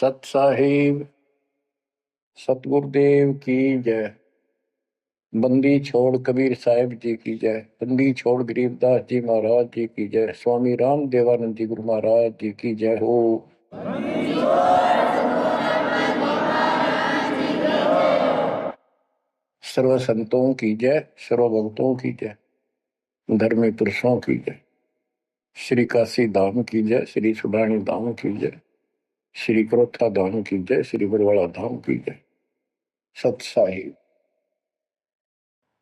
सत साहिब सतगुरुदेव की जय। बंदी छोड़ कबीर साहिब जी की जय। बंदी छोड़ गरीबदास जी महाराज जी की जय। स्वामी राम देवानंद जी गुरु महाराज जी की जय हो। सर्व संतों की जय, सर्व भक्तों की जय, धर्मी पुरुषों की जय। श्री काशी धाम की जय, श्री सुडानी धाम की जय, श्री क्रोथा धाम की जय, श्री बरवाड़ा धाम की जय। सत साहिब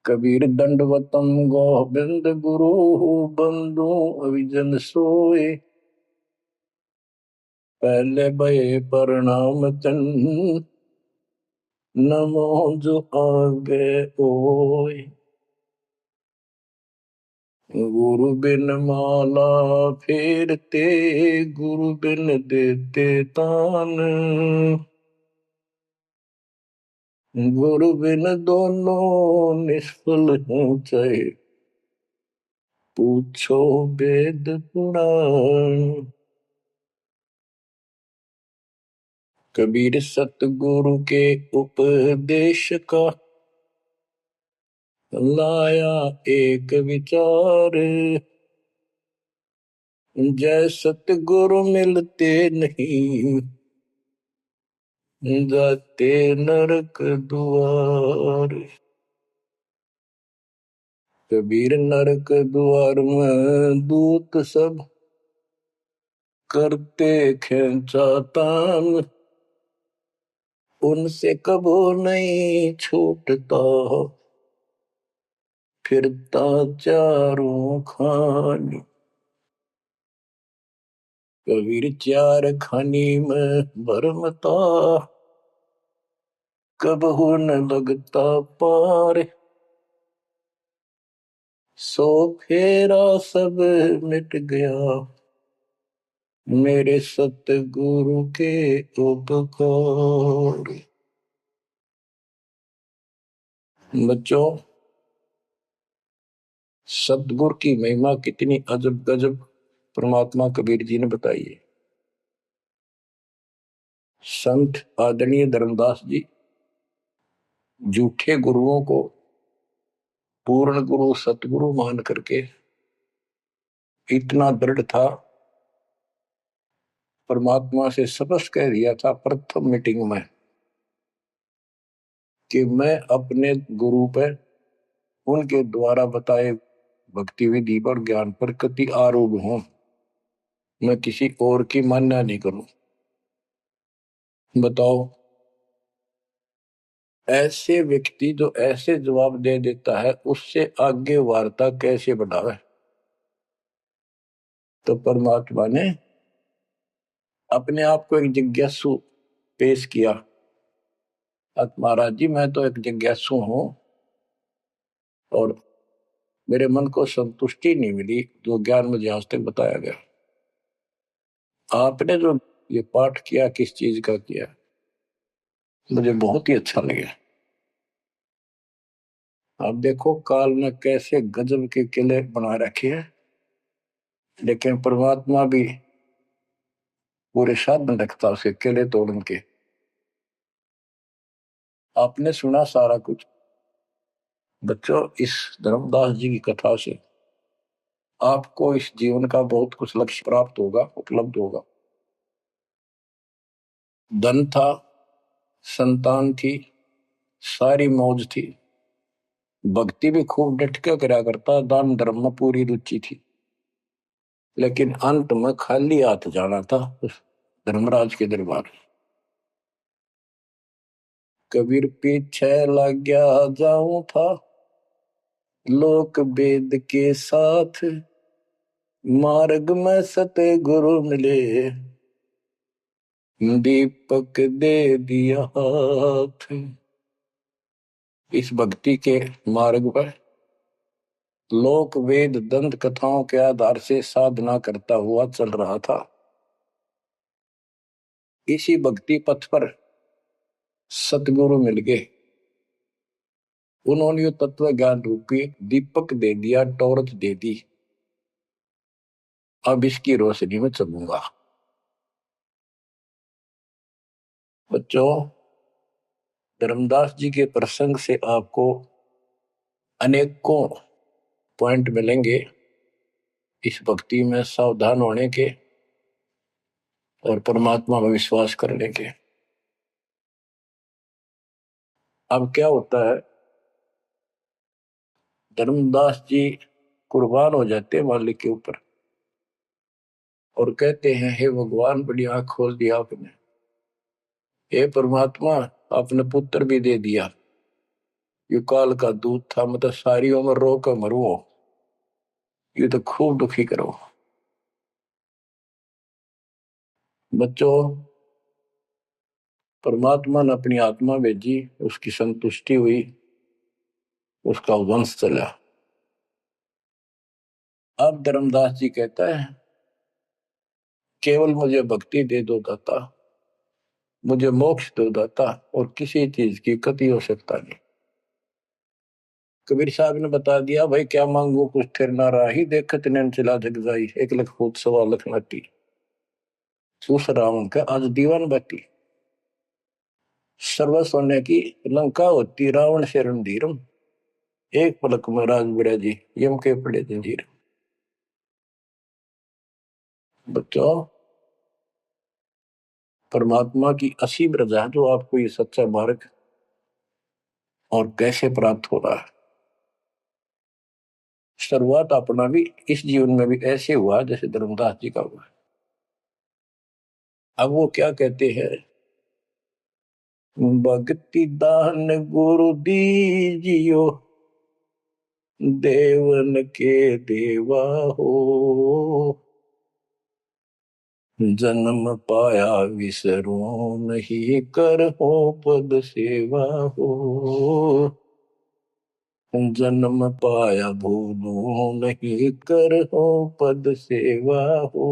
कबीर दंडवतम गोविंद गुरु बंधु अविजन सोए। पहले भये प्रणाम तन नमो जो आगे ओए। गुरु बिन माला फेरते, गुरु बिन देते तान। गुरु बिन दोनों निष्फल हो चाहे, पूछो वेद पुराण। कबीर सतगुरु के उपदेश का लाया एक विचार। जय सतगुरु मिलते नहीं, जाते नरक द्वार। कबीर नरक द्वार में दूत सब करते खेचा तान। उनसे कबो नहीं छूटता, फिरता चारों खानी। कबीर चार खानी में भरमता, कबहू न लगता पार। सो फेरा सब मिट गया, मेरे सतगुरु के उपकार। बच्चों, सतगुरु की महिमा कितनी अजब गजब परमात्मा कबीर जी ने बताई है। संत आदरणीय धर्मदास जी झूठे गुरुओं को पूर्ण गुरु सतगुरु मान करके इतना दृढ़ था, परमात्मा से स्पष्ट कह दिया था प्रथम मीटिंग में कि मैं अपने गुरु पर उनके द्वारा बताए भक्ति विधि पर ज्ञान पर कति आरूढ़ हूं। मैं किसी और की मान्य नहीं करूं। बताओ, ऐसे व्यक्ति जो ऐसे जवाब दे देता है उससे आगे वार्ता कैसे बढ़ावे। तो परमात्मा ने अपने आप को एक जिज्ञासु पेश किया। महाराज जी, मैं तो एक जिज्ञासु हूं और मेरे मन को संतुष्टि नहीं मिली जो ज्ञान मुझे आज तक बताया गया। आपने जो ये पाठ किया किस चीज का किया, मुझे बहुत ही अच्छा लगा। आप देखो काल ने कैसे गजब के किले बना रखे हैं, लेकिन परमात्मा भी पूरे साधन रखता उसे किले तोड़न के। आपने सुना सारा कुछ। बच्चों, इस धर्मदास जी की कथा से आपको इस जीवन का बहुत कुछ लक्ष्य प्राप्त होगा, उपलब्ध होगा। धन था, संतान थी, सारी मौज थी, भक्ति भी खूब डट के करा करता, दान धर्म में पूरी रुचि थी, लेकिन अंत में खाली हाथ जाना था उस धर्मराज के दरबार। कबीर पीछे लग गया जाऊं था, लोक वेद के साथ। मार्ग में सतगुरु मिले, दीपक दे दिया हाथ। इस भक्ति के मार्ग पर लोक वेद दंत कथाओं के आधार से साधना करता हुआ चल रहा था। इसी भक्ति पथ पर सतगुरु मिल गए। उन्होंने तत्व ज्ञान रूपी दीपक दे दिया, टॉर्च दे दी। अब इसकी रोशनी में चलूंगा। बच्चों, धर्मदास जी के प्रसंग से आपको अनेकों पॉइंट मिलेंगे इस भक्ति में सावधान होने के और परमात्मा में विश्वास करने के। अब क्या होता है, धर्मदास जी कुर्बान हो जाते हैं मालिक के ऊपर और कहते हैं, हे भगवान, बड़ी आंख खोल दिया आपने। हे परमात्मा, आपने पुत्र भी दे दिया। युकाल का दूध था, मतलब सारी उम्र रो कर मरो, ये तो खूब दुखी करो। बच्चों, परमात्मा ने अपनी आत्मा भेजी, उसकी संतुष्टि हुई, उसका वंश चला। अब धर्मदास जी कहता है, केवल मुझे भक्ति दे दो दाता, मुझे मोक्ष दो दाता, और किसी चीज की कति हो सकता नहीं। कबीर साहब ने बता दिया, भाई क्या मांगो कुछ थिर ना राही, देखत नैन चला जग जाई, 1 लाख फूट 1.25 लाख नाटी। सूस रावण का आज दीवान बाटी, सर्व सोने की लंका होती, रावण से रणधीरम, एक पलक में राज बिड़ा जी, यम के पड़े जंजीर। बच्चों, परमात्मा की असीम रजा जो आपको ये सच्चा मार्ग और कैसे प्राप्त हो रहा है। शुरुआत अपना भी इस जीवन में भी ऐसे हुआ जैसे धर्मदास जी का हुआ। अब वो क्या कहते हैं, भक्ति दान गुरु दीजियो, देवन के देवा हो, जन्म पाया विसरो नहीं, कर हो पद सेवा हो, जन्म पाया भूलो नहीं, कर हो पद सेवा हो।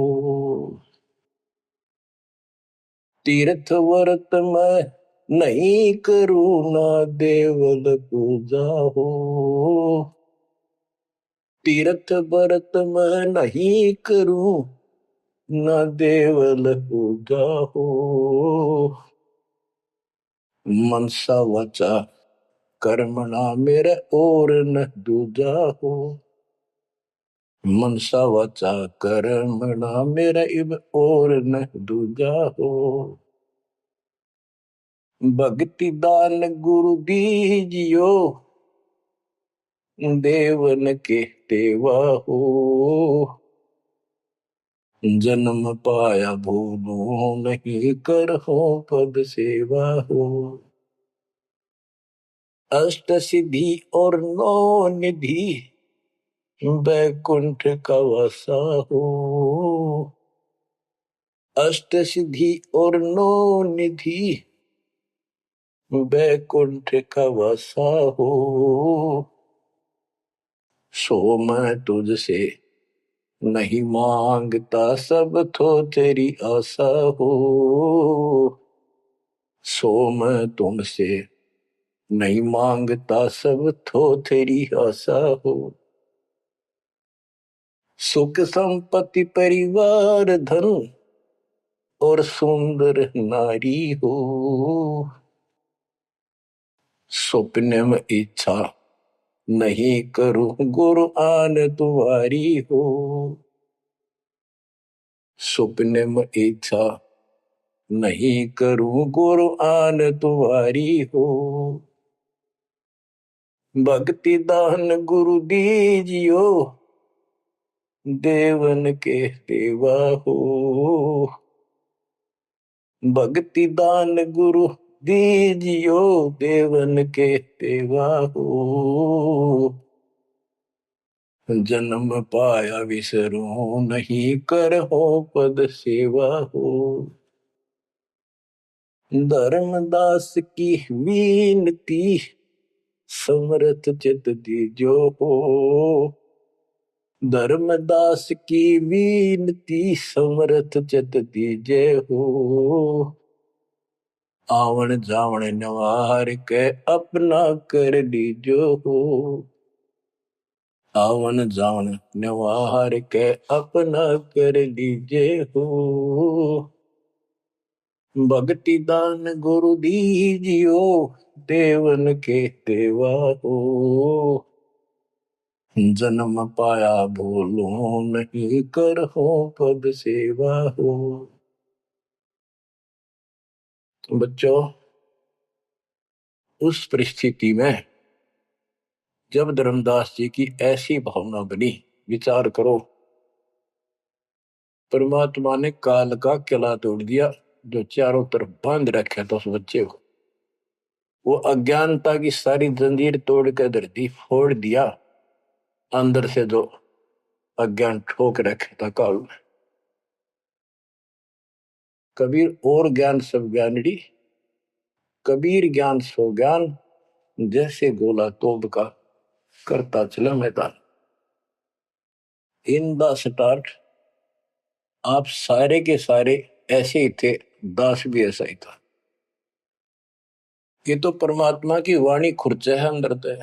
तीर्थ व्रत में नहीं करूँ ना, देवल पूजा हो, तीर्थ व्रत में नहीं करूँ ना, देवल पूजा हो, मनसा वचा कर्मणा मेरे और न दूजा हो, मनसा वचा कर्मणा मेरा इब और न दूजा हो, भक्ति दान गुरु दीजियो, देवन के देवा हो, जन्म पाया भूलो नहीं, कर हो पद सेवा हो, अष्ट सिद्धि और 9 निधि, बैकुंठ का वासा हो, अष्ट सिद्धि और 9 निधि, बैकुंठ का वासा हो, सो मैं तुझसे नहीं मांगता, सब तो तेरी आशा हो, सो मैं तुमसे नहीं मांगता, सब तो तेरी आशा हो, सुख संपत्ति परिवार धन और सुंदर नारी हो, स्वप्न में इच्छा नहीं करूं, गुरु आन तुम्हारी हो, स्वप्न में इच्छा नहीं करूं, गुरु आन तुम्हारी हो, भक्ति दान गुरु दीजियो, देवन के देवा हो, भक्ति दान गुरु दीजियो, देवन के देवा हो, जन्म पाया विसरो नहीं, कर हो पद सेवा हो, धर्मदास की विनती, समरथ चित दीजो हो, धर्मदास की विनती, समरथ चित दीजे हो, आवन जावन नवार के अपना कर लीजो हो, आवन जावन नवार के अपना कर लीजे हो, भक्ति दान गुरु दीजियो, देवन के देवा हो। जन्म पाया भूलो नहीं, कर हो पद सेवा हो। बच्चों, उस परिस्थिति में जब धर्मदास जी की ऐसी भावना बनी, विचार करो, परमात्मा ने काल का किला तोड़ दिया जो चारों तरफ बांध रखा था उस बच्चे को। वो अज्ञानता की सारी जंजीर तोड़ कर धरती फोड़ दिया, अंदर से जो अज्ञान ठोक रखे था काल में। कबीर और ज्ञान सब ज्ञानड़ी, कबीर ज्ञान सो ज्ञान, जैसे गोला तोप का करता चला मैदान। इन द स्टार्ट आप सारे के सारे ऐसे ही थे, दास भी ऐसा ही था। ये तो परमात्मा की वाणी खुर्च है अंदर ते,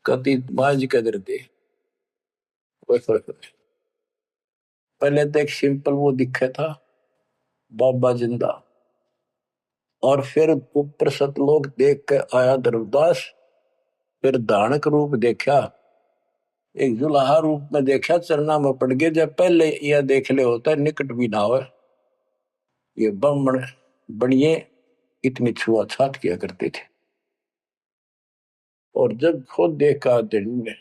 कति बाज कदर दे। पहले तो एक सिंपल वो दिखा था बाबा जिंदा, और फिर ऊपर सतलोक देख के आया धर्मदास, फिर दानक रूप देखा, एक जुलाहा रूप में देखा, चरना में पड़ गए। जब पहले यह देख ले होता है निकट भी ना हो, ये ब्राह्मण बनिए इतनी छुआछात किया करते थे। और जब खुद देखा दिन में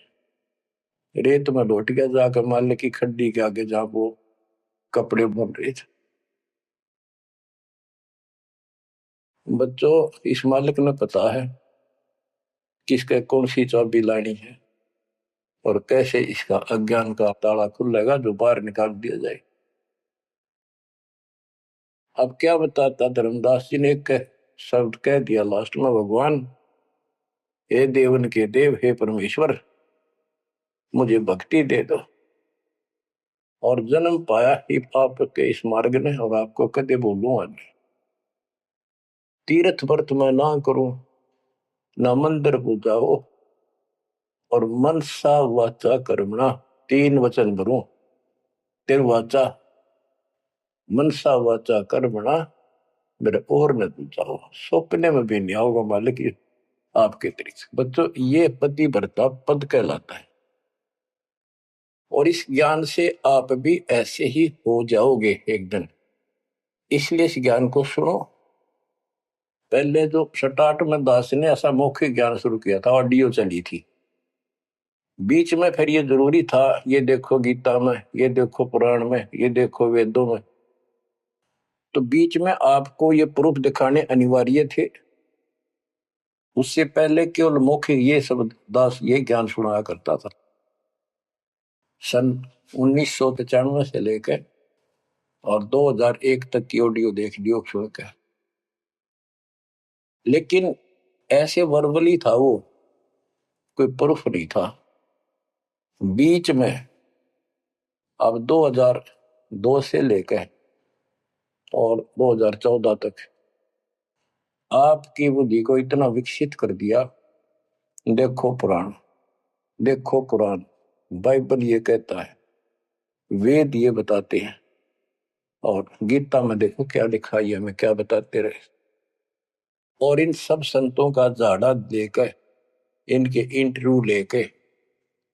रेत में लौट गया, जाकर मालिक की खड्डी के आगे जहां वो कपड़े बन रहे थे। बच्चों, इस मालिक ने पता है किसके कौन सी चाबी लानी है और कैसे इसका अज्ञान का ताला खुलेगा जो बाहर निकाल दिया जाए। अब क्या बताता धर्मदास जी ने, एक शब्द कह दिया लास्ट में, भगवान हे देवन के देव, हे परमेश्वर, मुझे भक्ति दे दो। और जन्म पाया ही आपके इस मार्ग ने, और आपको कदे बोलूं आज, तीर्थ व्रत में ना करूं, ना मंदिर पूजाओ, और मनसा वाचा कर्मणा, तीन वचन भरूं, तिर वाचा मनसा वाचा कर्मणा, मेरे और न पूजाओ, सपने में भी नहीं आओगे मालिक आपके तरीके। बच्चों, ये पति भरता पद कहलाता है, और इस ज्ञान से आप भी ऐसे ही हो जाओगे एक दिन। इसलिए इस ज्ञान को सुनो। पहले जो स्टार्ट में दास ने ऐसा मौखिक ज्ञान शुरू किया था, ऑडियो चली थी, बीच में फिर ये जरूरी था, ये देखो गीता में, ये देखो पुराण में, ये देखो वेदों में, तो बीच में आपको ये प्रूफ दिखाने अनिवार्य थे। उससे पहले केवल मौखिक ये सब दास ये ज्ञान सुनाया करता था। सन 1995 से लेकर और 2001 तक की ऑडियो देख लियो सुन के, लेकिन ऐसे वर्बली था वो, कोई प्रूफ नहीं था। बीच में अब 2002 से लेकर और 2014 तक आपकी बुद्धि को इतना विकसित कर दिया। देखो पुराण, देखो कुरान, बाइबल ये कहता है, वेद ये बताते हैं, और गीता में देखो क्या लिखा है, हमें क्या बताते रहे। और इन सब संतों का झाड़ा लेकर, इनके इंटरव्यू लेके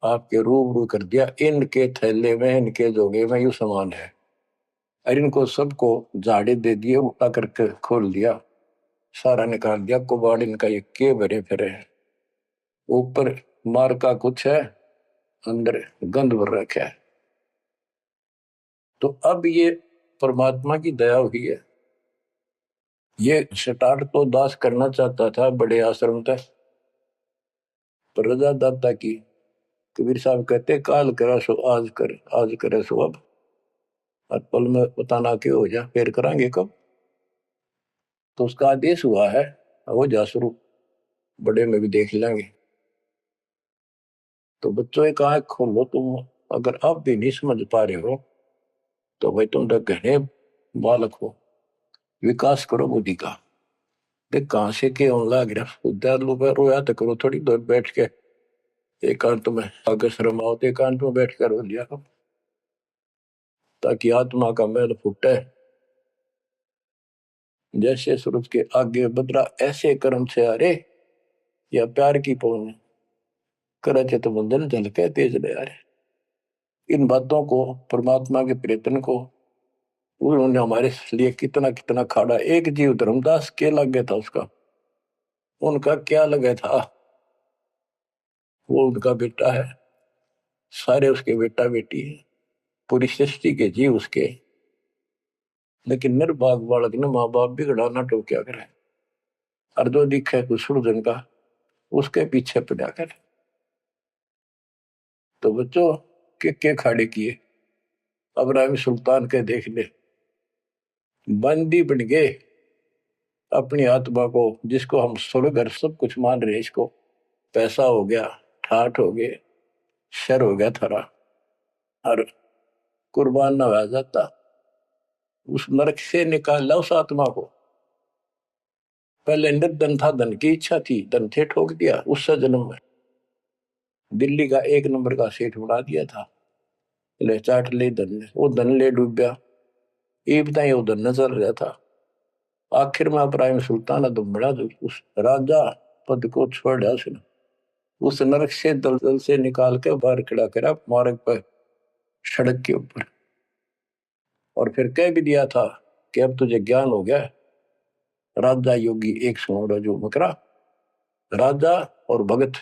आपके रूबरू कर दिया, इनके थैले में, इनके जोगे में यू सामान है, और इनको सबको झाड़े दे दिए, उल्टा करके खोल दिया, सारा निकाल दिया, कुबाड़ इनका ये के भरे फिरे हैं। ऊपर मार का कुछ है, अंदर गंध भर रखा है। तो अब ये परमात्मा की दया हुई है। ये स्टार्ट तो दास करना चाहता था बड़े आश्रम तक, पर रजा दाता की। कबीर साहब कहते, काल करा सो आज कर, आज करे सो अब, और पल में बताना क्यों हो जा, फिर करांगे कब। तो उसका आदेश हुआ है, हो जा शुरू, बड़े में भी देख लेंगे। तो बच्चों एक आंख खोलो तुम, अगर आप भी नहीं समझ पा रहे हो तो भाई तुम तो घने बालक हो, विकास करो बुद्धि का। देख कहां से के होने लग रहा, उद्यालु पर रोया तो करो थोड़ी देर बैठ के, एकांत में, अगर शर्म आओ तो एकांत में बैठ कर रो लिया करो, ताकि आत्मा का मैल फूटे। जैसे सूरज के आगे बदरा, ऐसे कर्म से अरे या प्यार की पौन करे चित बंधन झलके तेज ले आ रहे। इन बातों को, परमात्मा के प्रेतन को, उन्होंने हमारे लिए कितना कितना खाड़ा। एक जीव धर्मदास के लग गया था उसका, उनका क्या लगा था, वो उनका बेटा है, सारे उसके बेटा बेटी है, पूरी सृष्टि के जीव उसके। लेकिन निर्भाग बालक ने माँ बाप बिगड़ा ना टोक्या करे, और जो दिखे कुछ सुरजन का उसके पीछे पड़ा करे। तो बच्चों के खाड़े किए, अब्राहिम सुल्तान के देख ले, बंदी बन गए अपनी आत्मा को, जिसको हम स्वर्ग और सब कुछ मान रहे, इसको पैसा हो गया, ठाठ हो गए, शर हो गया थारा, और कुर्बान ना हो जाता, उस नरक से निकाला उस आत्मा को। पहले निर्धन था, धन की इच्छा थी, धन से ठोक दिया, उससे जन्म में दिल्ली का एक नंबर का सेठ बना दिया था, ले चाट ले धन ने, वो धन ले डूब गया, ये बताइए वो धन नजर रहा था। आखिर में इब्राहिम सुल्तान बड़ा उस राजा पद को छोड़ा, उसने उस नरक से दलदल से निकाल के बाहर खड़ा करा मार्ग पर, सड़क के ऊपर, और फिर कह भी दिया था कि अब तुझे ज्ञान हो गया। राजा योगी एक सुनो जो मकरा, राजा और भगत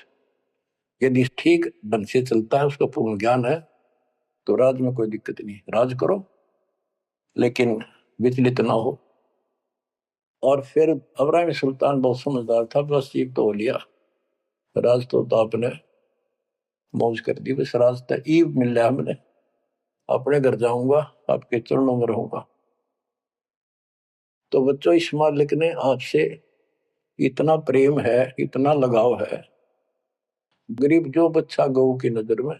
यदि ठीक ढंग से चलता है, उसको पूर्ण ज्ञान है, तो राज में कोई दिक्कत नहीं, राज करो लेकिन विचलित ना हो। और फिर इब्राहिम सुल्तान बहुत समझदार था, बस एक तो हो लिया राज, तो आपने मौज कर दी, बस राज तो ईब मिल रहा, हमने अपने घर जाऊंगा, आपके चरणों में रहूंगा। तो बच्चों इस मालिक ने आपसे इतना प्रेम है, इतना लगाव है, गरीब जो बच्चा गौ की नजर में,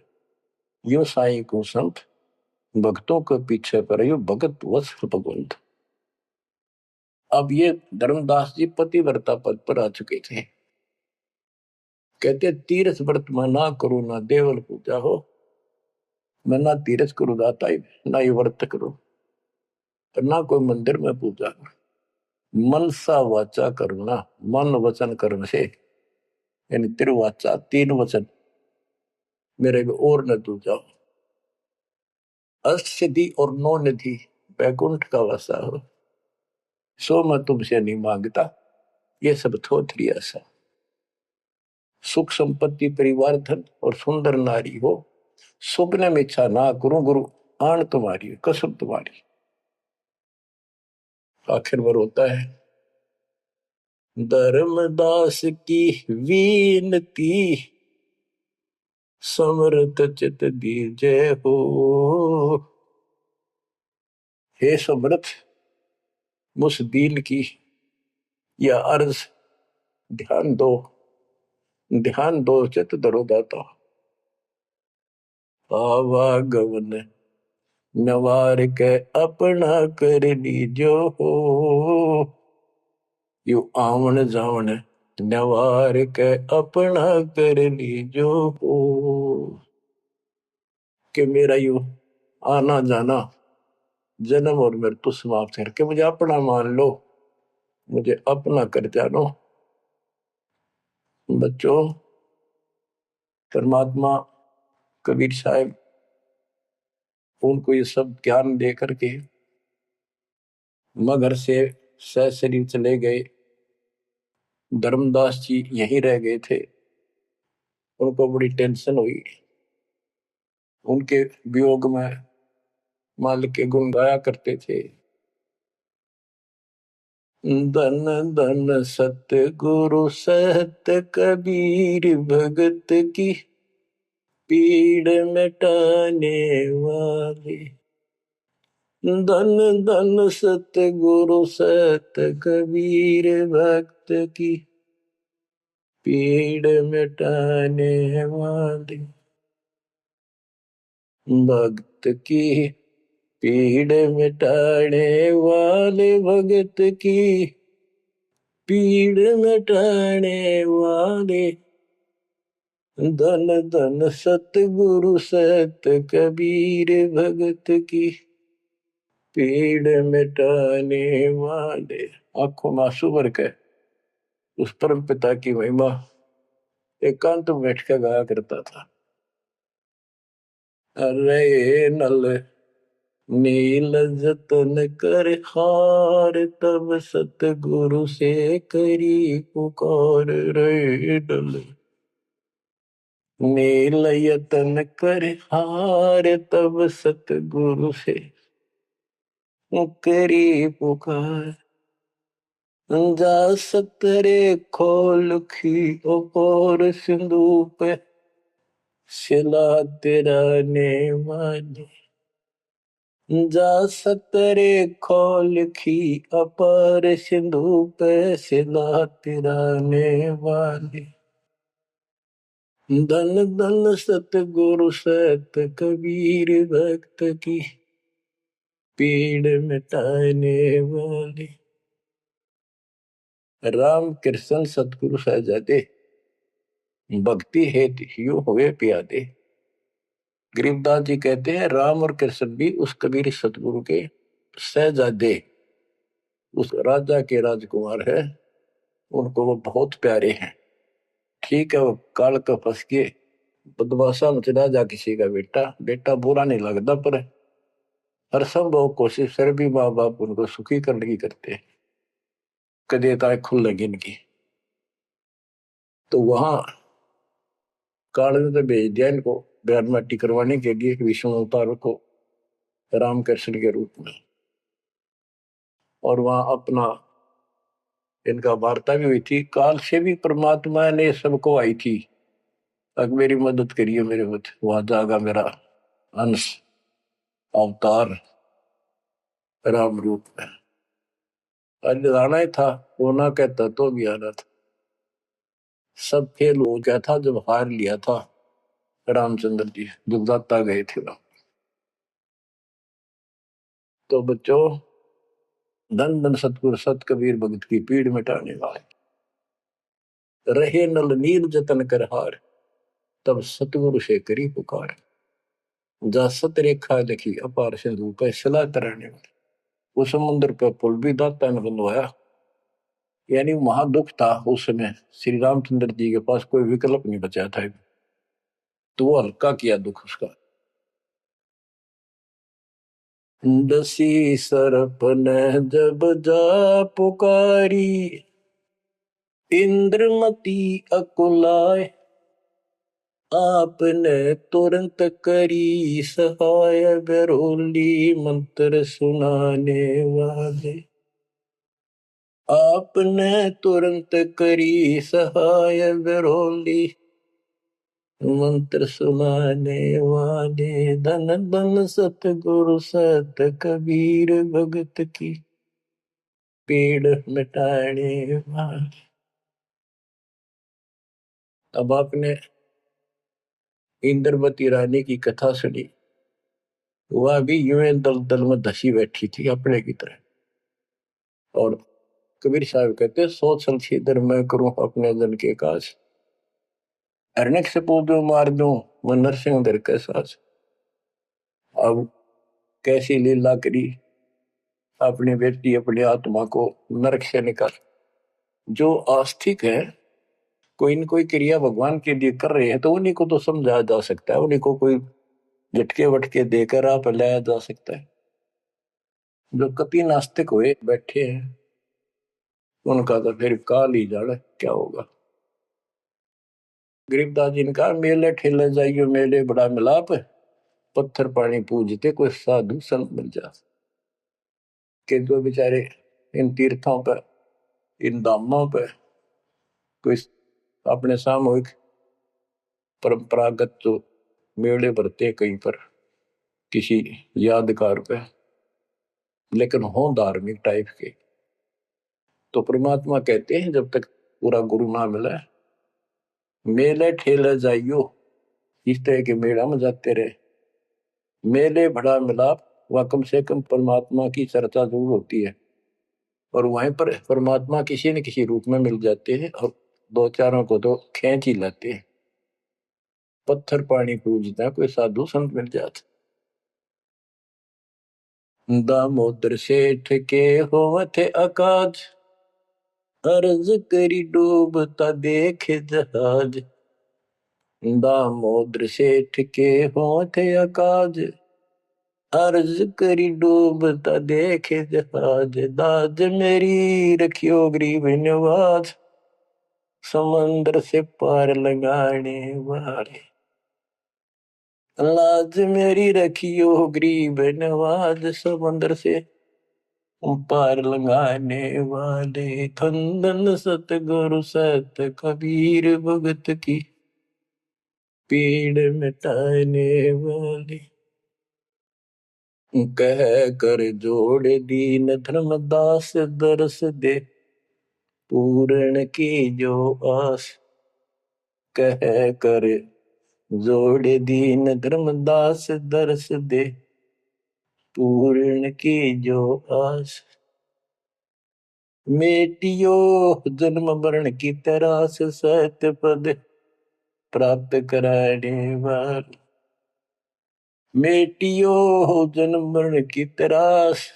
यो साई को संत भक्तों के पीछे पर यो भगत वत्स भगवंत। अब ये धर्मदास जी पतिव्रता पद पर आ चुके थे, कहते तीर्थ व्रत में ना करो ना देवल पूजा हो, मैं ना तीर्थ करूँ दाता ना ये व्रत करो, ना कोई मंदिर में पूजा करो, मन सा वाचा करना, मन वचन कर्म से, यानी तिरुवाचा तीन वचन मेरे को और न तू जाओ, अष्ट सिद्धि और नौ निधि बैकुंठ का वासा हो, सो मैं तुमसे नहीं मांगता, ये सब थोथरी ऐसा। सुख संपत्ति परिवार धन और सुंदर नारी हो, सुपने में इच्छा ना करूं गुरु, आन तुम्हारी कसम तुम्हारी। आखिर में रोता है, धर्मदास की वीनती समर्थ चित दीजे हो। हे समर्थ, मुझ दीन की यह अर्ज ध्यान दो, ध्यान दो चित धरो दाता। आवागमन नवार के अपना कर लीजो हो, यू आवन जावन नवार के अपना कर लीजो हो। कि मेरा यू आना जाना जन्म और मृत्यु समाप्त करके मुझे अपना मान लो, मुझे अपना कर जानो। बच्चों परमात्मा कबीर साहब उनको ये सब ज्ञान दे करके मगर से शरीर चले गए, धर्मदास जी यहीं रह गए थे, उनको बड़ी टेंशन हुई, उनके वियोग में मालिक के गुण गाया करते थे। धन धन सत्य गुरु सत्य कबीर भगत की पीड़ मिटाने वाले, धन धन सत्य गुरु सत्य कबीर भक्त की पीड़ मिटाने वाले, भक्त की पीड़ मिटाने वाले, भगत की पीड़ मिटाने वाले, धन धन सतगुरु सत कबीर भगत की पीड़ मिटाने वाले। आंखों में आंसू भर के उस परम पिता की महिमा एकांत में बैठ कर गाया करता था। अरे नल नील जतन कर हार, तब सतगुरु से करी पुकार। रे नल नील यतन कर हार, तब सतगुरु से करी पुकार। जा सतरे खोल खी और सिंधु पे शिला तेरा ने वाली। जा सतरे खोल खी अपार सिंधु पे शिला तेरा ने वाली। धन धन सतगुरु सत कबीर भक्त की पीड़ मिटाने वाली। राम कृष्ण सतगुरु सहजादे, भक्ति हेतु ह्यू हुए प्यादे। गरीबदास जी कहते हैं राम और कृष्ण भी उस कबीर सतगुरु के सहजादे, उस राजा के राजकुमार है, उनको वो बहुत प्यारे हैं। ठीक है, वो काल का फंस के बदमाशा में चला जा किसी का बेटा, बेटा बुरा नहीं लगता, पर हर संभव कोशिश फिर भी माँ बाप उनको सुखी करने की करते हैं, कदे ताए खुल लगी इनकी। तो वहां काल ने तो भेज दिया इनको ब्याह माटी करवाने के लिए विष्णु अवतार को रामकृष्ण के रूप में। और वहां अपना इनका वार्ता भी हुई थी। काल से भी परमात्मा ने सबको आई थी, अब मेरी मदद करिए, मेरे मत वहां जागा मेरा अंश अवतार राम रूप में। आज आना ही था, वो ना कहता तो भी आना था। सब फेल हो गया था जब हार लिया था रामचंद्र जी, जब दाता गए थे राम। तो बच्चों, धन धन सतगुरु सत कबीर भगत की पीड़ मिटाने वाले। रहे नल नील जतन कर हार, तब सतगुरु से करी पुकार। जा सत रेखा लिखी अपार सिंधु पे सला तराने वाले। वो समुद्र पे पुल भी दाता ने बनवाया, यानी वहां दुख था उस समय, श्री रामचंद्र जी के पास कोई विकल्प नहीं बचा था, तो वो हल्का किया दुख उसका। दसी सरप ने जब जा पुकारी, इंद्रमती अकुलाए। आपने तुरंत करी सहाय, बरोली मंत्र सुनाने वाले। आपने तुरंत करी सहाय, बरोली मंत्र सुनाने वाले। धन धन सतगुरु सत कबीर भगत की पीड़ मिटाने वाले। अब आपने इंद्रवती रानी की कथा सुनी, वह भी यूं दल दल में धसी बैठी थी अपने की तरह। और कबीर साहब कहते, सोच छीदर मैं करूं अपने जन के काज, अरण्यक से पूजो मार दूं मैं नरसिंह दर के साथ। अब कैसी लीला करी, अपनी बेटी अपनी आत्मा को नरक से निकाल। जो आस्तिक है, कोई न कोई क्रिया भगवान के लिए कर रहे हैं, तो उन्हीं को तो समझाया जा सकता है, उन्हीं को कोई झटके वटके देकर आप लाया जा सकता है। जो कति नास्तिक हुए बैठे हैं, उनका तो फिर काल ही जाने क्या होगा। गरीबदास जी ने कहा, मेले ठेले जाइयो मेले बड़ा मिलाप, पत्थर पानी पूजते कोई साधु संत मिल जा। के जो बेचारे इन तीर्थों पर, इन धामों पर कोई अपने सामूहिक परंपरागत जो मेले भरते कहीं पर किसी यादगार पे, लेकिन हो धार्मिक टाइप के, तो परमात्मा कहते हैं जब तक पूरा गुरु ना मिला, मेले ठेले जाइयो, इस तरह के मेला में जाते रहे। मेले बड़ा मिलाप, वह कम से कम परमात्मा की चर्चा जरूर होती है, और वहीं पर परमात्मा किसी न किसी रूप में मिल जाते हैं, और दो चारों को तो खींच ही लाते हैं। पत्थर पानी पूजता कोई साधु संत मिल जाते। दामोदर सेठ के होवत अकाज, अर्ज करी डूबता देखे जहाज, दामोदर सेठ के होठ अकाज। अर्ज करी डूबता देखे जहाज, दाज मेरी रखियो गरीब नवाज, समंदर से पार लगाने वाले। लाज मेरी रखियो गरीब नवाज, समंदर से पार लगाने वाले। खंदन सतगुरु सत कबीर भगत की, पीड़ मिटाने वाले। कह कर जोड़ दीन धर्मदास, दरस दे पूर्ण की जो आस। कह कर जोड़ दीन धर्मदास, दरस दे पूर्ण की जो आस। मेटियो जन्म मरण की तरास, सत्य पद प्राप्त कराने वाले। मेटियो जन्म मरण की तरास,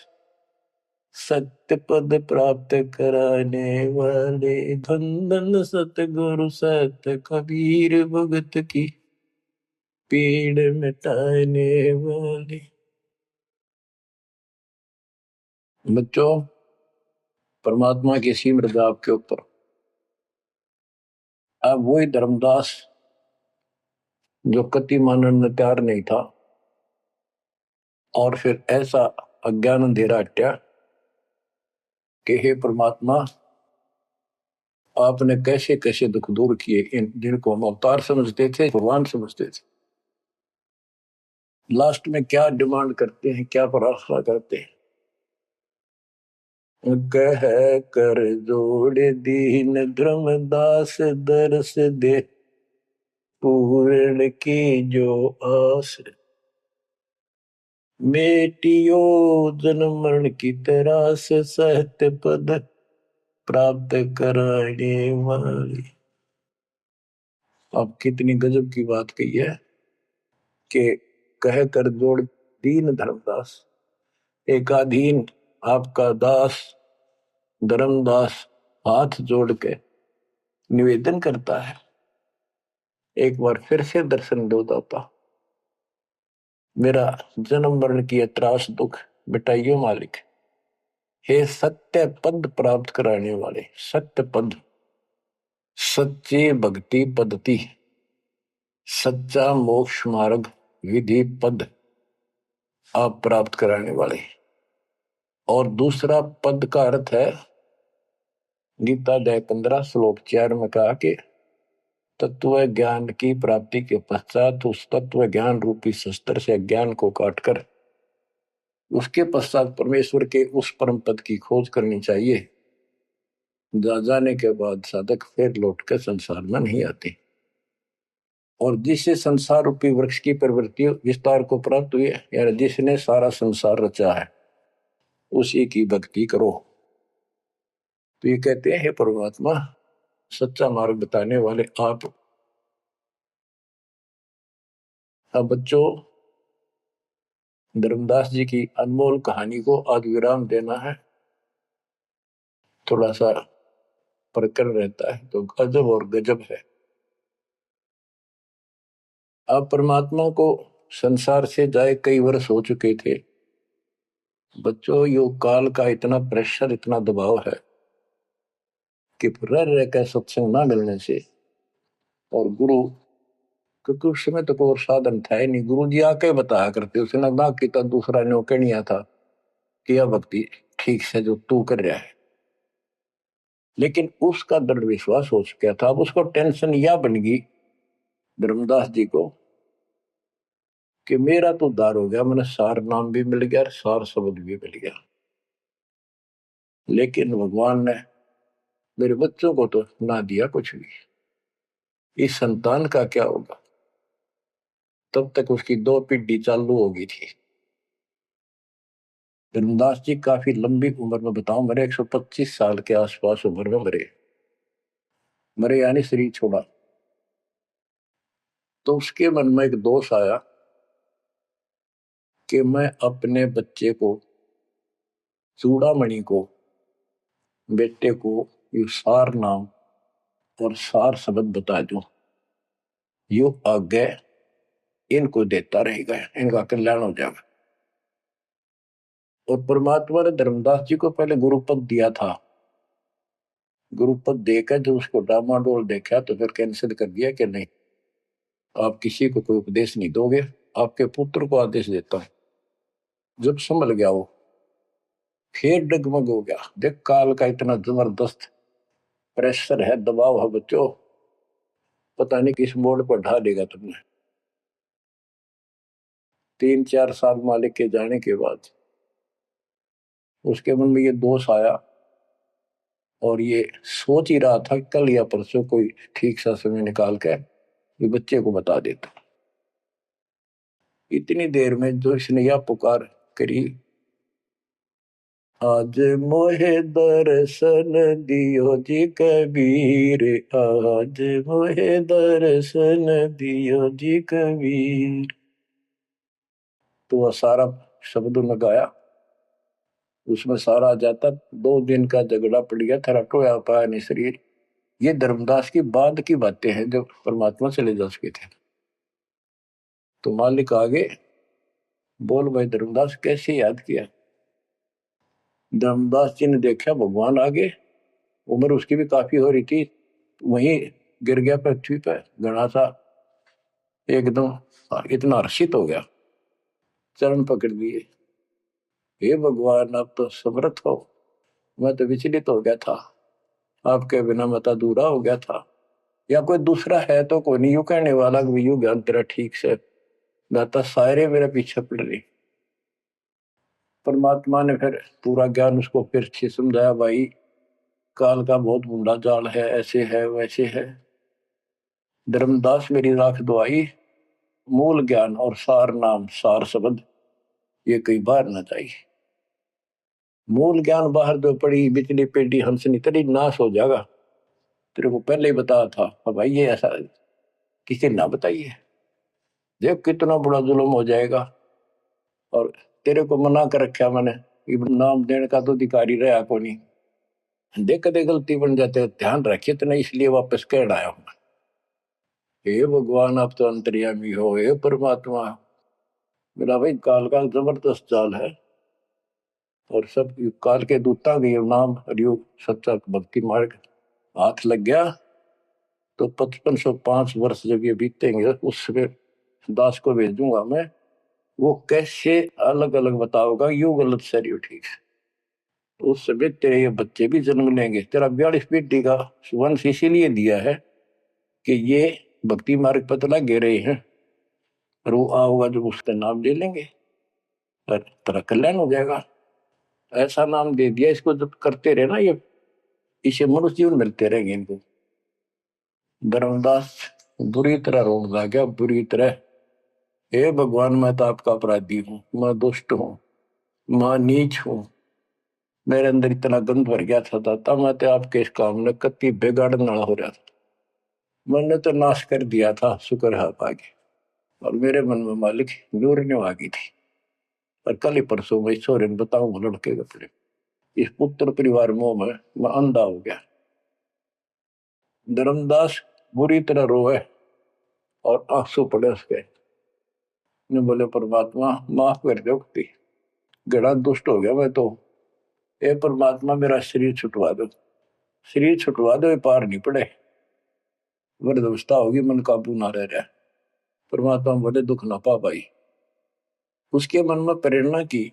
सत्य पद प्राप्त कराने वाले। धन सतगुरु सत कबीर भगत की, पीड़ मिटाने वाले। बच्चों, परमात्मा की सिमरन आपके ऊपर। अब वही धर्मदास जो कति मानने में तैयार नहीं था, और फिर ऐसा अज्ञान अंधेरा हटा कि हे परमात्मा, आपने कैसे कैसे दुख दूर किए। इन जिनको हम अवतार समझते थे, भगवान समझते थे, लास्ट में क्या डिमांड करते हैं, क्या प्रार्थना करते हैं। कह कर जोड़ दीन धर्मदास, दरस दे पूर्ण की जो आस। मेटियो जन्म मरण की तरास, सत्य पद प्राप्त कराने वाली। अब कितनी गजब की बात कही है कि कह कर जोड़ दीन धर्मदास। एकाधीन आपका दास धर्मदास हाथ जोड़ के निवेदन करता है, एक बार फिर से दर्शन दो दाता। मेरा जन्म मरण की त्रास दुख मिटाइयो मालिक। हे सत्य पद प्राप्त कराने वाले। सत्य पद, सच्ची भक्ति पद्धति, सच्चा मोक्ष मार्ग विधि पद आप प्राप्त कराने वाले। और दूसरा पद का अर्थ है, गीता अध्याय 15 श्लोक 4 में कहा कि तत्व ज्ञान की प्राप्ति के पश्चात उस तत्व ज्ञान रूपी शस्त्र से ज्ञान को काटकर उसके पश्चात परमेश्वर के उस परम पद की खोज करनी चाहिए। जाने के बाद साधक फिर लौटकर संसार में नहीं आते। और जिससे संसार रूपी वृक्ष की प्रवृत्ति विस्तार को प्राप्त हुई है, यानी जिसने सारा संसार रचा है, उसी की भक्ति करो। तो ये कहते हैं, हे परमात्मा, सच्चा मार्ग बताने वाले आप। अब बच्चों, धर्मदास जी की अनमोल कहानी को आज विराम देना है। थोड़ा सा प्रकरण रहता है तो गजब और गजब है। अब परमात्मा को संसार से जाए कई वर्ष हो चुके थे। बच्चों, योग काल का इतना प्रेशर, इतना दबाव है कि रह रह कर सत्संग ना मिलने से, और गुरु, क्योंकि उस समय तो कोई साधन था ही नहीं, गुरु जी आके बताया करते, उसने ना किया दूसरा ने कहनिया था कि यह भक्ति ठीक से जो तू कर रहा है। लेकिन उसका दृढ़ विश्वास हो चुका था। अब उसको टेंशन यह बन गई धर्मदास जी को कि मेरा तो उद्धार हो गया, मैंने सार नाम भी मिल गया, सार शब्द भी मिल गया, लेकिन भगवान ने मेरे बच्चों को तो ना दिया कुछ भी। इस संतान का क्या होगा? तब तक उसकी दो पीढ़ी चालू हो गई थी। धर्मदास जी काफी लंबी उम्र में, बताऊं, मरे 125 साल के आसपास उम्र में मरे। मरे यानी शरीर छोड़ा। तो उसके मन में एक दोष आया कि मैं अपने बच्चे को, चूड़ामणि को, बेटे को यू सार नाम और सार शब्द बता दूं, यू आगे इनको देता रहेगा, इनका कल्याण हो जाएगा। और परमात्मा ने धर्मदास जी को पहले गुरुपद दिया था। गुरुपद देकर जब उसको डामाडोल देखा तो फिर कैंसिल कर दिया कि नहीं, आप किसी को कोई उपदेश नहीं दोगे, आपके पुत्र को आदेश देता हूं। जब संभल गया वो, फिर डगमग हो गया। देख काल का इतना जबरदस्त प्रेशर है, दबाव है बच्चों, पता नहीं किस मोड़ पर ढा देगा तुमने। 3-4 साल मालिक के जाने के बाद उसके मन में ये दोष आया और ये सोच ही रहा था कल या परसों कोई ठीक सा समय निकाल कर ये बच्चे को बता देता। इतनी देर में जो इसने यह पुकार करी, आज मोहे दर्शन दियो जी कबीर, आज मोहे दर्शन दियो जी कबीर। तो वह सारा शब्द में गाया, उसमें सारा आ जाता। 2 दिन का झगड़ा पड़ गया था, टोया पाया नहीं शरीर। ये धर्मदास की बाद की बातें हैं जब परमात्मा चले जा चुके थे। तो मालिक आगे बोल भाई धर्मदास कैसे याद किया। धर्मदास जी ने देखा भगवान आगे, उम्र उसकी भी काफी हो रही थी, वहीं गिर गया पृथ्वी पर घना सा, एकदम इतना हर्षित हो गया, चरण पकड़ लिए। हे भगवान आप तो समर्थ हो, मैं तो विचलित हो गया था, आपके बिना मैं तो अधूरा हो गया था। या कोई दूसरा है तो कोई नहीं, यू कहने वाला यू ज्ञान तेरा ठीक से दाता, सारे मेरे पीछे पड़ रही। परमात्मा ने फिर पूरा ज्ञान उसको फिर से समझाया, भाई काल का बहुत बूढ़ा जाल है, ऐसे है वैसे है। धर्मदास मेरी राख दुआई, मूल ज्ञान और सार नाम सार शब्द ये कई बार ना चाहिए। मूल ज्ञान बाहर जो पड़ी बिजली पेटी हंसनी तेरी नाश हो जाएगा। तेरे को पहले ही बताया था भाई, ये ऐसा किसी ना बताइए, देख कितना बड़ा जुल्म हो जाएगा। और तेरे को मना कर रखा मैंने, नाम देने का तो अधिकारी रहा को नहीं, देख कदे गलती बन जाते, ध्यान रखिए तो नहीं, इसलिए वापस कह आया हूं। हे भगवान आप तो अंतर्यामी हो, हे परमात्मा। मेरा भाई काल का जबरदस्त जाल है, और सब काल के दूता भी नाम हरियो सच्चा भक्ति मार्ग हाथ लग गया तो 5505 वर्ष जब ये बीतेंगे उसमें दास को भेज दूंगा मैं, वो कैसे अलग अलग बताओगा, यू गलत सर यू ठीक है। उस समय तेरे ये बच्चे भी जन्म लेंगे, तेरा 42 पीढ़ी का वंश इसीलिए दिया है कि ये भक्ति मार्ग पर तो लगे रहे हैं, और वो आओगा जब उसका नाम ले लेंगे और तेरा कल्याण हो जाएगा। ऐसा नाम दे दिया, इसको जब करते रहे ना, ये इसे मनुष्य जीवन मिलते रहेंगे इनको। धर्मदास बुरी तरह रोक ला गया, बुरी तरह। हे भगवान मैं तो आपका अपराधी हूँ, मैं दुष्ट हूँ, मैं नीच हूँ, मेरे अंदर इतना गंद भर गया था दाता, मैं तो आपके इस काम ने कति बेगाड़न वाला हो रहा था, मैंने तो नाश कर दिया था, शुक्र है आप आगे। और मेरे मन में मालिक नूरने आ गई थी। और कल ही परसों मैं ईश्वर बताऊं लड़के अपने इस पुत्र परिवार मोह में मैं अंधा हो गया। धर्मदास बुरी तरह रोए और आंसू पड़े उसके। ने बोले परमात्मा माफ कर दो, गड़ा दुष्ट हो गया मैं तो, ए परमात्मा मेरा शरीर छुटवा दो, शरीर छुटवा दो, ये पार नहीं पड़े, वृद्धावस्था होगी, मन काबू ना रह रहा। परमात्मा बोले दुख ना पा भाई। उसके मन में प्रेरणा की।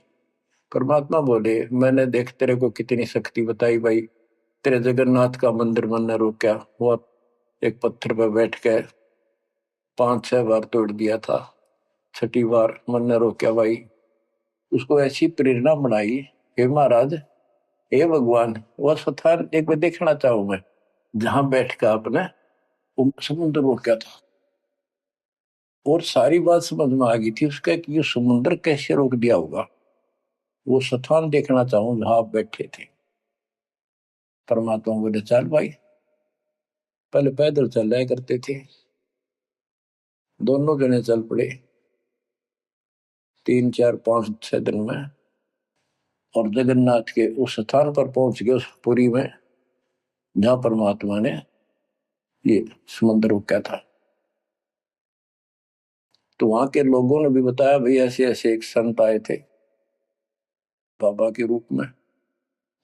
परमात्मा बोले मैंने देख तेरे को कितनी शक्ति बताई भाई, तेरे जगन्नाथ का मंदिर मैंने रोका, वो एक पत्थर पर बैठ के 5-6 बार तोड़ दिया था, 6ठी बार मैंने रोका भाई। उसको ऐसी प्रेरणा बनाई, हे महाराज, हे भगवान, वह स्थान एक बार देखना चाहूं मैं जहां बैठ कर आपने समुद्र रोका था। और सारी बात समझ में आ गई थी उसका कि ये समुद्र कैसे रोक दिया होगा, वो स्थान देखना चाहूं जहां आप बैठे थे। परमात्मा बोले चल भाई, पहले पैदल चल रहा करते थे, दोनों जने चल पड़े 3-4-5-6 दिन में, और जगन्नाथ के उस स्थान पर पहुंच गए, उस पुरी में जहां परमात्मा ने ये समुद्र रोका था। तो वहां के लोगों ने भी बताया भाई ऐसे ऐसे एक संत आए थे बाबा के रूप में,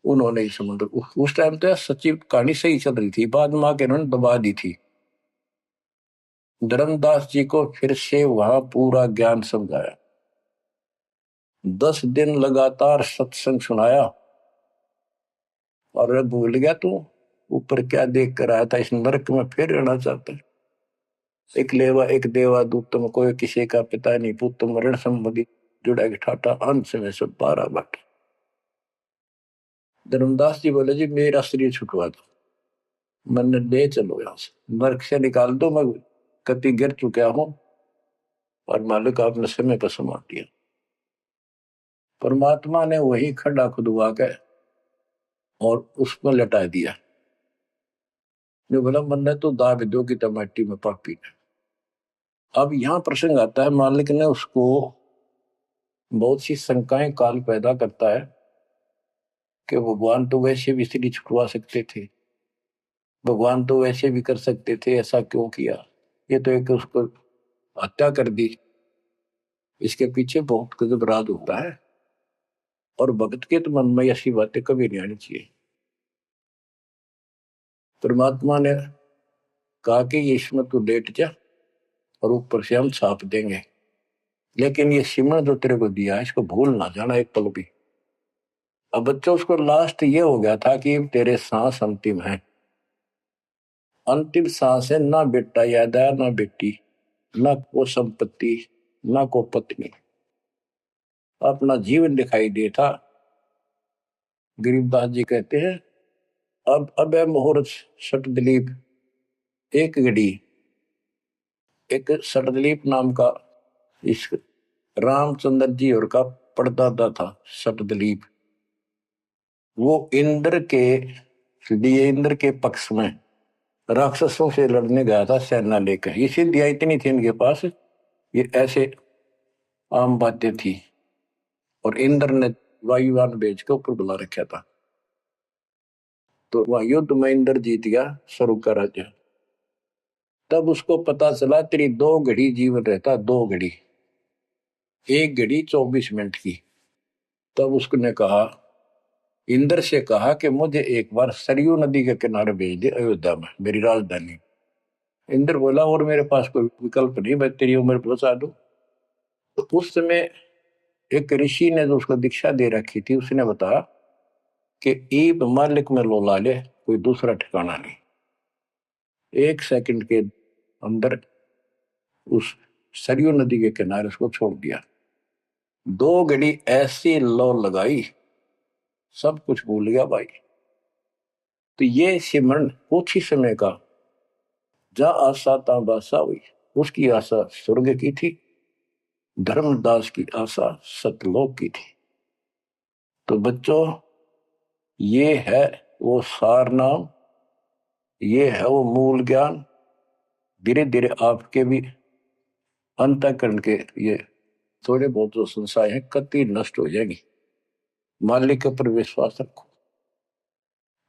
उन्होंने ही समुद्र, उस टाइम तो सच्ची कहानी सही चल रही थी, बाद में आके उन्होंने दबा दी थी। धर्मदास जी को फिर से वहां पूरा ज्ञान समझाया, 10 दिन लगातार सत्संग सुनाया। और भूल गया तू ऊपर क्या देख कर आया था, इस नरक में फिर रहना चाहता है। एक लेवा एक देवा दूत तुम कोई किसी का पिता नहीं पुत तुम ऋण संबंधी जुड़ा के ठाटा अंश में सब 12 बाटे। धर्मदास जी बोले जी मेरा शरीर छुटवा दो, मन ले चलो यहां से, नरक से निकाल दो, मैं कति गिर चुका हूं और मालिक आपने समय पर संभाल दिया। परमात्मा ने वही खड्डा खुदवा के और उसको लटा दिया। जो बोला मन तो दाब दो की टमाटी में पापी ने। अब यहां प्रसंग आता है, मालिक ने उसको बहुत सी शंकाएं काल पैदा करता है कि भगवान तो वैसे भी स्त्री छुटवा सकते थे, भगवान तो वैसे भी कर सकते थे, ऐसा क्यों किया, ये तो एक उसको हत्या कर दी। इसके पीछे बहुत गजब राज होता है और भक्त के तो मन में ऐसी बातें कभी नहीं आनी चाहिए। परमात्मा ने कहा कि ये इसमें तू लेट जा और ऊपर से हम छाप देंगे, लेकिन ये सिमरण जो तेरे को दिया है इसको भूल ना जाना एक पल भी। अब बच्चों उसको लास्ट ये हो गया था कि तेरे सांस अंतिम है, अंतिम सांस है, ना बेटा याद आया ना बेटी, ना को संपत्ति ना को पत्नी, अपना जीवन दिखाई दे था। गरीबदास जी कहते हैं अब है मुहूर्त सट दिलीप, एक घड़ी एक सटदिलीप नाम का इस रामचंद्र जी और का परदादा था सटदिलीप। वो इंद्र के लिए इंद्र के पक्ष में राक्षसों से लड़ने गया था सेना लेकर। ये सिद्धियां इतनी थी इनके पास, ये ऐसे आम बातें थी। और इंद्र ने वायुयान भेज के ऊपर बुला रखा था। तो वह युद्ध में इंद्र जीत गया स्वर्ग का राज्य। तब उसको पता चला तेरी 2 घड़ी जीवन रहता, 2 घड़ी, 1 घड़ी 24 मिनट की। तब उसने कहा, इंद्र से कहा कि मुझे एक बार सरयू नदी के किनारे भेज दे अयोध्या में, मेरी राजधानी। इंद्र बोला और मेरे पास कोई विकल्प नहीं, मैं तेरी उम्र पहुंचा दूं। तो उस समय एक ऋषि ने जो उसको दीक्षा दे रखी थी उसने बताया कि ईब मालिक में लोला ले, कोई दूसरा ठिकाना नहीं। 1 सेकंड के अंदर उस सरयू नदी के किनारे उसको छोड़ दिया। 2 घड़ी ऐसी लो लगाई, सब कुछ भूल गया भाई। तो ये सिमरन कुछ ही समय का, जा आशा ता बासा हुई, उसकी आशा स्वर्ग की थी, धर्मदास की आशा सतलोक की थी। तो बच्चों ये है वो सार नाम, ये है वो मूल ज्ञान। धीरे धीरे आपके भी अंतःकरण के ये थोड़े बहुत जो संशय हैं कति नष्ट हो जाएंगी। मालिक के ऊपर विश्वास रखो,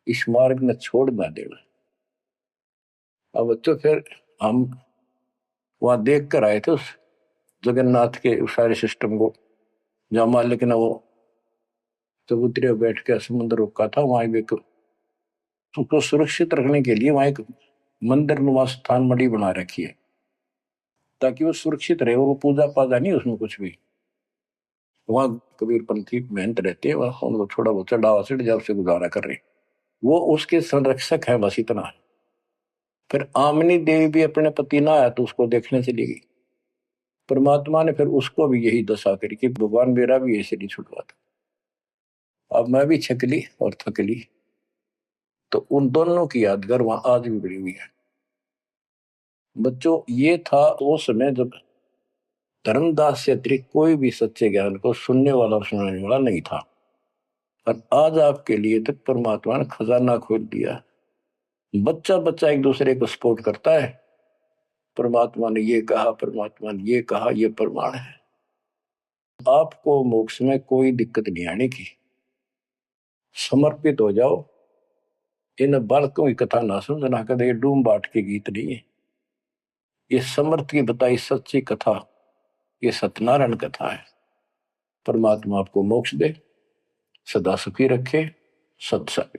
इस मार्ग में छोड़ ना देना। अब बच्चों फिर हम वहां देख कर आए थे उस जगन्नाथ के उस सारे सिस्टम को, जहां मालिक ने वो चबूतरे बैठ के समुद्र रोका था। वहां भी उसको सुरक्षित रखने के लिए वहां एक मंदिर नुमा स्थान मणि बना रखी है, ताकि वो सुरक्षित रहे, वो पूजा पाजा नहीं उसमें कुछ भी। वहां कबीर पंथी मेहनत रहते हैं, वहां उनको थोड़ा बहुत चढ़ावा से जब से गुजारा कर रहे, वो उसके संरक्षक है, बस इतना। फिर आमनी देवी भी अपने पति ना आया तो उसको देखने चली गई। परमात्मा ने फिर उसको भी यही दशा करी कि भगवान मेरा भी ऐसे नहीं छुटवा था। अब मैं भी छकली और थकली, तो उन दोनों की यादगार वहां आज भी बड़ी हुई है। बच्चों ये था वो समय जब धर्मदास से अतिरिक्त कोई भी सच्चे ज्ञान को सुनने वाला और सुनाने वाला नहीं था। और आज आपके लिए तो परमात्मा ने खजाना खोल दिया। बच्चा बच्चा एक दूसरे को सपोर्ट करता है, परमात्मा ने ये कहा, परमात्मा ने ये कहा, ये प्रमाण है। आपको मोक्ष में कोई दिक्कत नहीं आने की। समर्पित हो जाओ, इन बालकों की कथा ना समझना कदे डूम बाट के गीत नहीं है। ये समर्थ की बताई सच्ची कथा, ये सत्यनारायण कथा है। परमात्मा आपको मोक्ष दे, सदा सुखी रखे। सत्संग।